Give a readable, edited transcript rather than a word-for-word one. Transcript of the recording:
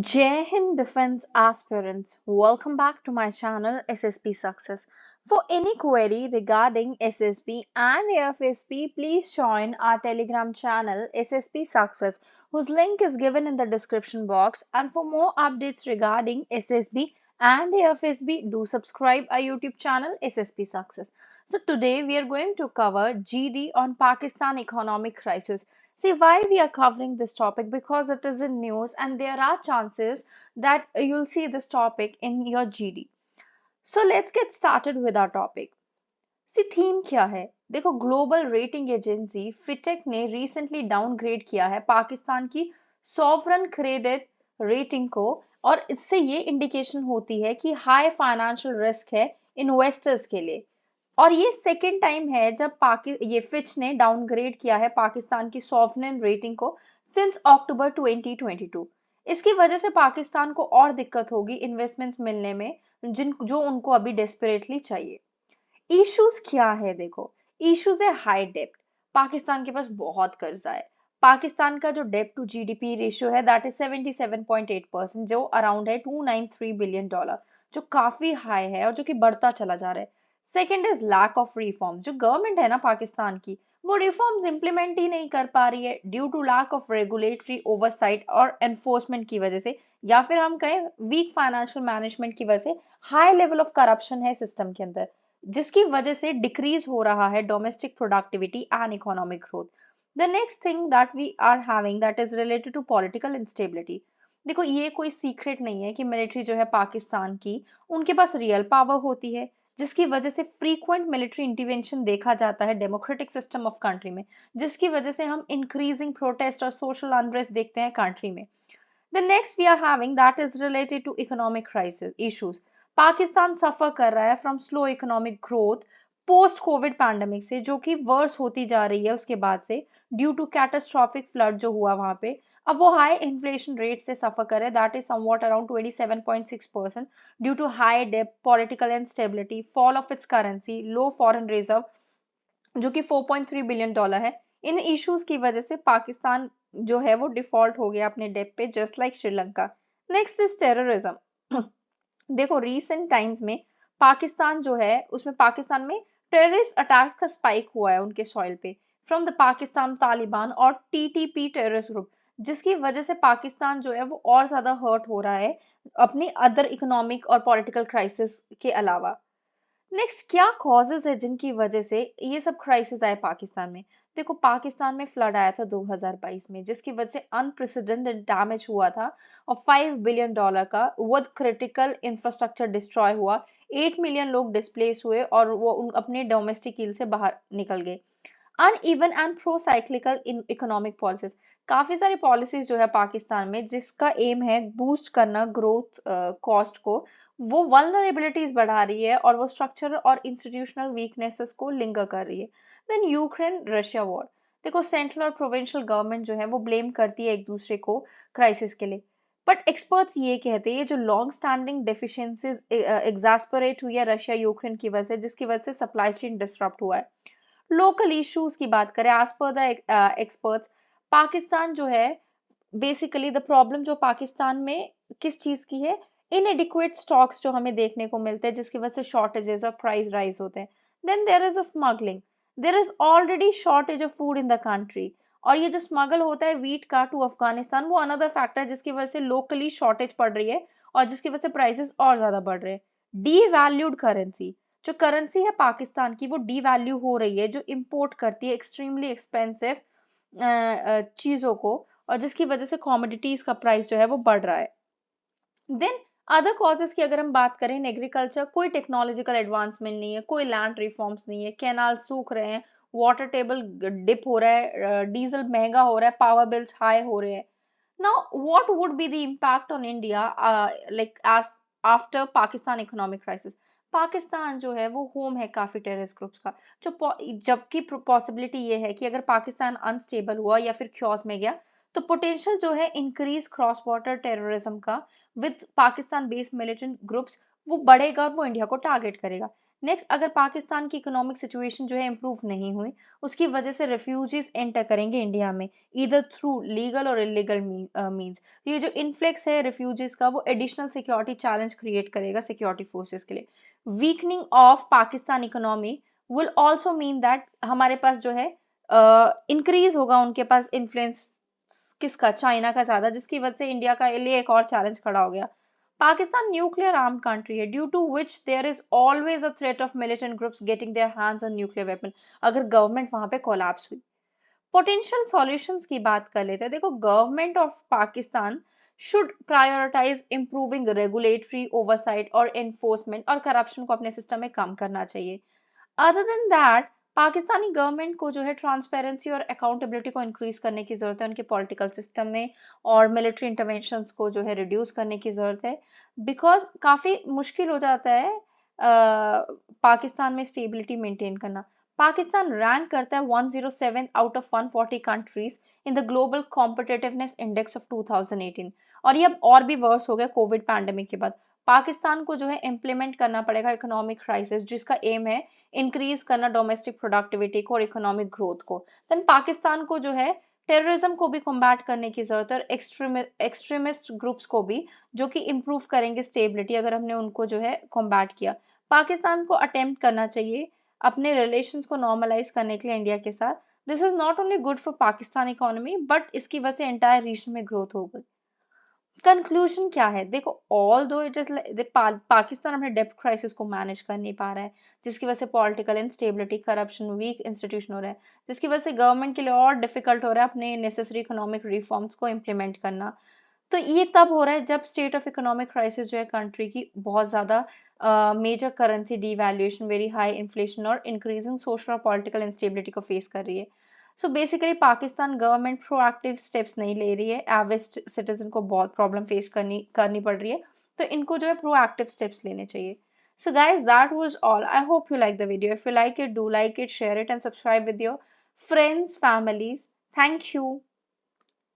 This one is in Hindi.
Jai Hind Defense Aspirants, welcome back to my channel SSP Success. For any query regarding SSB and AFSP, please join our Telegram channel SSP Success, whose link is given in the description box. And for more updates regarding SSB and AFSB, do subscribe our YouTube channel SSP Success. So today we are going to cover GD on Pakistan economic crisis. See why we are covering this topic, because it is in news and there are chances that you'll see this topic in your GD. So let's get started with our topic. सी थीम क्या है? देखो, ग्लोबल रेटिंग एजेंसी फिटेक ने रिसेंटली डाउनग्रेड किया है पाकिस्तान की सॉवरन क्रेडिट रेटिंग को, और इससे ये इंडिकेशन होती है कि हाई फाइनेंशियल रिस्क है इन्वेस्टर्स के लिए। और ये सेकेंड टाइम है जब ये फिच ने डाउनग्रेड किया है पाकिस्तान की सॉवरेन रेटिंग को सिंस अक्टूबर 2022। इसकी वजह से पाकिस्तान को और दिक्कत होगी इन्वेस्टमेंट्स मिलने में, जिन जो उनको अभी डेस्परेटली चाहिए। इश्यूज क्या है? देखो, इश्यूज है हाई डेप्ट। पाकिस्तान के पास बहुत कर्जा है। पाकिस्तान का जो डेप्ट टू जीडीपी रेशियो है दैट इज 77.8%, जो अराउंड है $293 बिलियन, जो काफी हाई है और जो कि बढ़ता चला जा रहा है। Second is lack of reform. जो गवर्नमेंट है ना पाकिस्तान की, वो रिफॉर्म्स इंप्लीमेंट ही नहीं कर पा रही है due to lack of regulatory oversight और एनफोर्समेंट की वजह से, या फिर हम कहें वीक फाइनेंशियल मैनेजमेंट की वजह से हाई लेवल ऑफ करप्शन है सिस्टम के अंदर, जिसकी वजह से डिक्रीज हो रहा है domestic productivity and economic growth. The next thing that we are having that is related to political instability. देखो, ये कोई सीक्रेट नहीं है कि मिलिट्री जो है पाकिस्तान की, उनके पास रियल पावर होती है, जिसकी वजह से फ्रीक्वेंट मिलिट्री इंटरवेंशन देखा जाता है डेमोक्रेटिक सिस्टम ऑफ कंट्री में, जिसकी वजह से हम इंक्रीजिंग प्रोटेस्ट और सोशल अनरेस्ट देखते हैं कंट्री में। The next we are having that is related to economic crisis issues. Pakistan सफर कर रहा है from slow economic growth post Covid pandemic से, जो कि वर्स होती जा रही है उसके बाद से, ड्यू टू कैटास्ट्रॉफिक फ्लड जो हुआ वहां पे। अब वो हाई इन्फ्लेशन रेट से सफर कर रहे हैं that is somewhat around 27.6% due to high debt, political instability, fall of its currency, low foreign reserve जो कि $4.3 बिलियन है। इन इश्यूज की वजह से पाकिस्तान जो है वो डिफॉल्ट हो गया अपने डेप पे, just like Sri Lanka. Next is terrorism. देखो, रीसेंट टाइम्स में पाकिस्तान जो है उसमें पाकिस्तान में टेररिस्ट अटैक का स्पाइक हुआ है उनके सॉइल पे, फ्रॉम द पाकिस्तान तालिबान और टीटीपी टेररिस्ट ग्रुप, जिसकी वजह से पाकिस्तान जो है वो और ज्यादा हर्ट हो रहा है अपनी अदर इकोनॉमिक और पॉलिटिकल क्राइसिस के अलावा। नेक्स्ट, क्या कॉजेज है जिनकी वजह से ये सब क्राइसिस आए पाकिस्तान में? देखो, पाकिस्तान में फ्लड आया था 2022 में, जिसकी वजह से अनप्रेसिडेंटेड डैमेज हुआ था और $5 बिलियन का वुड क्रिटिकल इंफ्रास्ट्रक्चर डिस्ट्रॉय हुआ। 8 मिलियन लोग डिस्प्लेस हुए और वो अपने डोमेस्टिक ईल से बाहर निकल गए। Uneven and pro cyclical in economic policies. काफी सारी पॉलिसीज जो है पाकिस्तान में जिसका एम है बूस्ट करना ग्रोथ कॉस्ट को, वो वल्नरेबिलिटीज बढ़ा रही है और वो स्ट्रक्चरल और इंस्टीट्यूशनल वीकनेसेस को लिंक कर रही है। Then Ukraine Russia war. देखो, सेंट्रल और प्रोविंशियल गवर्नमेंट जो है वो ब्लेम करती है एक दूसरे को क्राइसिस के लिए, बट एक्सपर्ट्स ये कहते हैं ये जो लॉन्ग स्टैंडिंग डेफिशिएंसीज एग्जास्परेट हुई है रशिया यूक्रेन की वजह से, जिसकी वजह से सप्लाई चेन डिसरप्ट हुआ है। लोकल इश्यूज की बात करें, as per the experts, Pakistan जो है बेसिकली द प्रॉब्लम जो पाकिस्तान में किस चीज की है, इनएडिक्वेट स्टॉक्स जो हमें देखने को मिलते हैं, जिसकी वजह से शॉर्टेजेस और प्राइस राइज होते हैं। Then there is a smuggling. There is already shortage of food in the country, और ये जो स्मगल होता है वीट का टू अफगानिस्तान, वो अनदर फैक्टर है जिसकी वजह से लोकली शॉर्टेज पड़ रही है और जिसकी वजह से प्राइसेस और ज्यादा बढ़ रहे हैं। D valued currency. जो करेंसी है पाकिस्तान की वो डी वैल्यू हो रही है, जो इंपोर्ट करती है एक्सट्रीमली एक्सपेंसिव चीजों को, और जिसकी वजह से कमोडिटीज का प्राइस जो है वो बढ़ रहा है। देन अदर कॉजेस की अगर हम बात करें, इन एग्रीकल्चर कोई टेक्नोलॉजिकल एडवांसमेंट नहीं है, कोई लैंड रिफॉर्म्स नहीं है, कैनाल सूख रहे हैं, वाटर टेबल डिप हो रहा है, डीजल महंगा हो रहा है, पावर बिल्स हाई हो रहे हैं। Now what would be the impact on India like as after Pakistan economic crisis? Pakistan जो है वो होम है काफी टेररिस्ट ग्रुप्स का, जबकि पॉसिबिलिटी ये है कि अगर पाकिस्तान अनस्टेबल हुआ या फिर क्योस में गया, तो पोटेंशियल जो है इंक्रीज क्रॉस बॉर्डर टेररिज्म का with Pakistan based militant groups, वो बढ़ेगा और वो इंडिया को टारगेट करेगा। नेक्स्ट, अगर पाकिस्तान की इकोनॉमिक सिचुएशन जो है इंप्रूव नहीं हुई, उसकी वजह से रेफ्यूजीज एंटर करेंगे इंडिया में, ईदर थ्रू लीगल और इलीगल मीन्स। ये जो इन्फ्लेक्स है रेफ्यूजीज का, वो एडिशनल सिक्योरिटी चैलेंज क्रिएट करेगा सिक्योरिटी फोर्सेस के लिए। Weakening of Pakistan economy will also mean that हमारे पास जो है इंक्रीज होगा उनके पास इन्फ्लुएंस किसका, चाइना का ज्यादा, जिसकी वजह से इंडिया का लिए एक और चैलेंज खड़ा हो गया। पाकिस्तान न्यूक्लियर आर्म कंट्री है, due to which there is always a threat of militant groups getting their hands on nuclear weapon, अगर गवर्नमेंट वहां पे कोलैप्स हुई। पोटेंशियल सॉल्यूशंस की बात कर लेते हैं। देखो, government of Pakistan should prioritise improving regulatory oversight और एनफोर्समेंट, और करप्शन को अपने सिस्टम में कम करना चाहिए। Other than that, Pakistani government को जो है ट्रांसपेरेंसी और अकाउंटेबिलिटी को इंक्रीज करने की जरूरत है उनके पॉलिटिकल सिस्टम में, और मिलिट्री इंटरवेंशंस को जो है रिड्यूस करने की जरूरत है, बिकॉज काफी मुश्किल हो जाता है पाकिस्तान में स्टेबिलिटी मेंटेन करना। पाकिस्तान रैंक करता है 107 out of 140 countries in the global competitiveness index of 2018, और ये अब और भी वर्स हो गया कोविड पैंडेमिक के बाद। पाकिस्तान को जो है इम्प्लीमेंट करना पड़ेगा इकोनॉमिक क्राइसिस, जिसका एम है इंक्रीज करना डोमेस्टिक प्रोडक्टिविटी को और इकोनॉमिक ग्रोथ को। देन पाकिस्तान को जो है टेररिज्म को भी कॉम्बैट करने की जरूरत है, और एक्सट्रीमिस्ट ग्रुप्स को भी, जो कि इंप्रूव करेंगे स्टेबिलिटी अगर हमने उनको जो है कॉम्बैट किया। पाकिस्तान को अटेम्प्ट करना चाहिए अपने रिलेशंस को नॉर्मलाइज करने के लिए इंडिया के साथ। This is not only good for Pakistan economy, but इसकी वजह से एंटायर रीजन में ग्रोथ होगी। कंक्लूजन क्या है? देखो, ऑल दो इट इज पाकिस्तान अपने डेब्ट क्राइसिस को मैनेज कर नहीं पा रहा है, जिसकी वजह से political instability, corruption, weak institution हो रहा है, जिसकी वजह से गवर्नमेंट के लिए और डिफिकल्ट हो रहा है अपने नेसेसरी इकोनॉमिक रिफॉर्म्स को इम्प्लीमेंट करना। तो ये तब हो रहा है जब स्टेट ऑफ इकोनॉमिक क्राइसिस जो है कंट्री की, बहुत ज्यादा major currency devaluation, very high inflation और इंक्रीजिंग सोशल और पॉलिटिकल इंस्टेबिलिटी को फेस कर रही है। So basically Pakistan government proactive steps नहीं ले रही है, एवरेज सिटीजन को बहुत प्रॉब्लम फेस करनी पड़ रही है, तो इनको जो है प्रोएक्टिव स्टेप्स लेने चाहिए। So guys, that was all. I hope you like the video. If you like it, do like it, share it, and subscribe with your friends, families. Thank you.